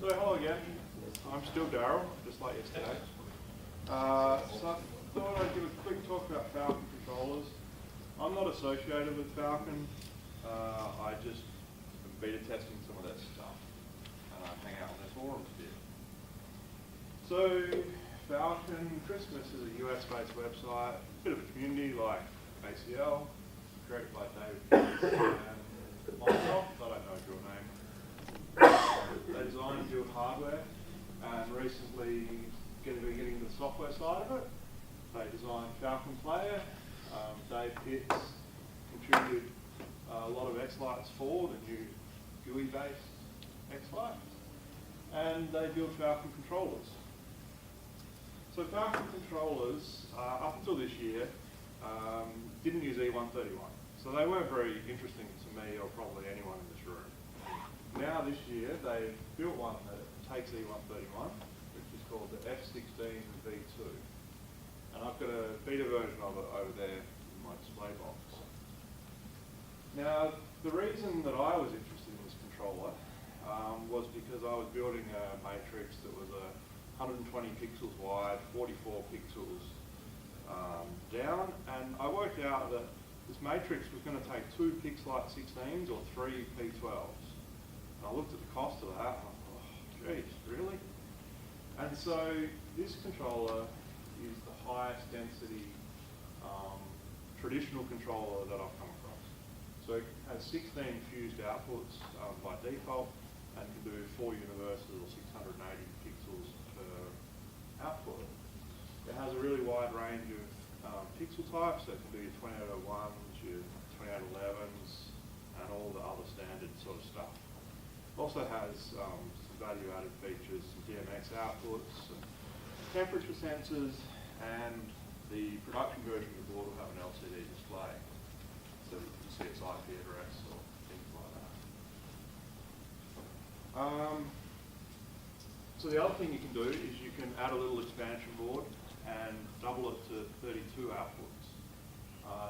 So hello again, I'm still Daryl, just like yesterday. So I thought I'd give a quick talk about Falcon controllers. I'm not associated with Falcon, I just am beta testing some of their stuff and I hang out on their forums a bit. So Falcon Christmas is a US based website, a bit of a community like ACL, created by David and myself, I don't know your name. They design and build hardware, and recently getting into the software side of it. They designed Falcon Player. Dave Pitts contributed a lot of X-Lights for the new GUI-based X-Lights, and they build Falcon controllers. So Falcon controllers, up until this year, didn't use E131. So they weren't very interesting to me or probably anyone in this room. Now this year they've built one that takes E131, which is called the F16V2. And I've got a beta version of it over there in my display box. Now the reason that I was interested in this controller was because I was building a matrix that was 120 pixels wide, 44 pixels down, and I worked out that this matrix was going to take 2 Pixlite 16s or 3 P12s. And I looked at the cost of that and I thought, oh, geez, really? And so this controller is the highest density traditional controller that I've come across. So it has 16 fused outputs by default and can do 4 universals or 680 pixels per output. It has a really wide range of pixel types, so it can do your 2801s, your 2811s, and all the other standard sort of stuff. Also has some value-added features, some DMX outputs, some temperature sensors, and the production version of the board will have an LCD display, so you can see its IP address or things like that. So the other thing you can do is you can add a little expansion board and double it to 32 outputs.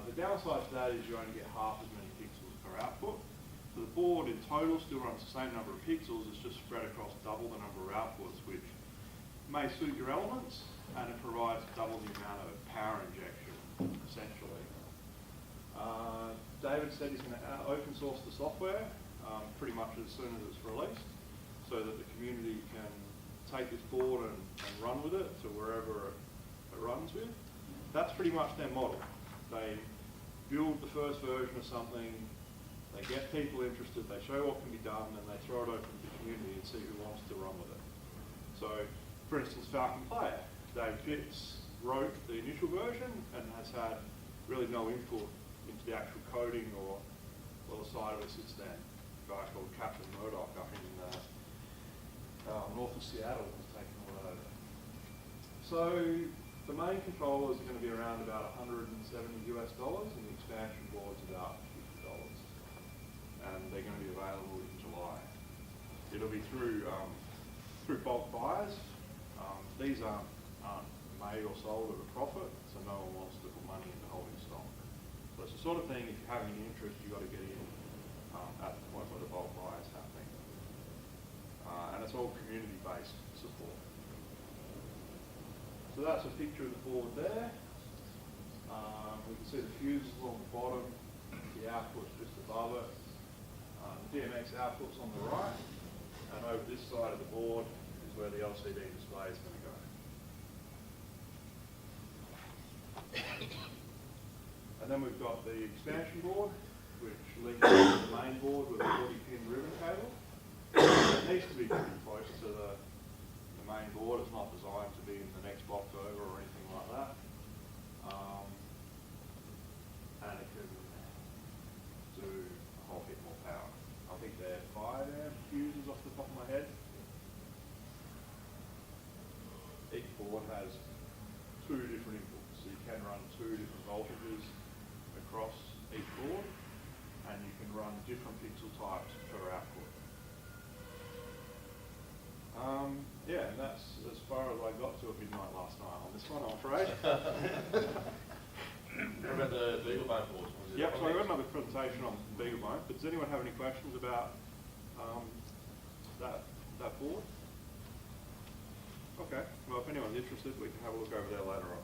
The downside to that is you only get half as many pixels per output. So the board in total still runs the same number of pixels, it's just spread across double the number of outputs, which may suit your elements, and it provides double the amount of power injection, essentially. David said he's going to open source the software pretty much as soon as it's released, so that the community can take this board and run with it to wherever it runs with. That's pretty much their model. They build the first version of something, they get people interested, they show what can be done, and they throw it open to the community and see who wants to run with it. So, for instance, Falcon Player. Dave Pitts wrote the initial version and has had really no input into the actual coding or the side of it since then. A guy called Captain Murdoch up in north of Seattle has taken all that over. So the main controllers are going to be around about $170 US, and the expansion board's about $50. And they're going to be available in July. It'll be through bulk buys. These aren't made or sold at a profit, so no one wants to put money into holding stock. So it's the sort of thing, if you have any interest, you've got to get in at the point where the bulk buy is happening. And it's all community-based support. So that's a picture of the board there. We can see the fuses along the bottom, the outputs just above it, the DMX outputs on the right, and over this side of the board is where the LCD display is going to go. And then we've got the expansion board, which links to the main board with a 40-pin ribbon cable. It needs to be pretty close to the main board. It's not designed to be in the next box over or anything like that. And it can do a whole bit more power. I think they're 5 amp fuses off the top of my head. Each board has 2 different inputs, so you can run 2 different voltages across each board, and you can run different pixel types per output. Yeah, and that's as far as I got to at midnight last night on this one, I'm afraid. What about the BeagleBone boards? Yep, so I've got another presentation on BeagleBone, but does anyone have any questions about that board? So if anyone's interested, we can have a look over there later on.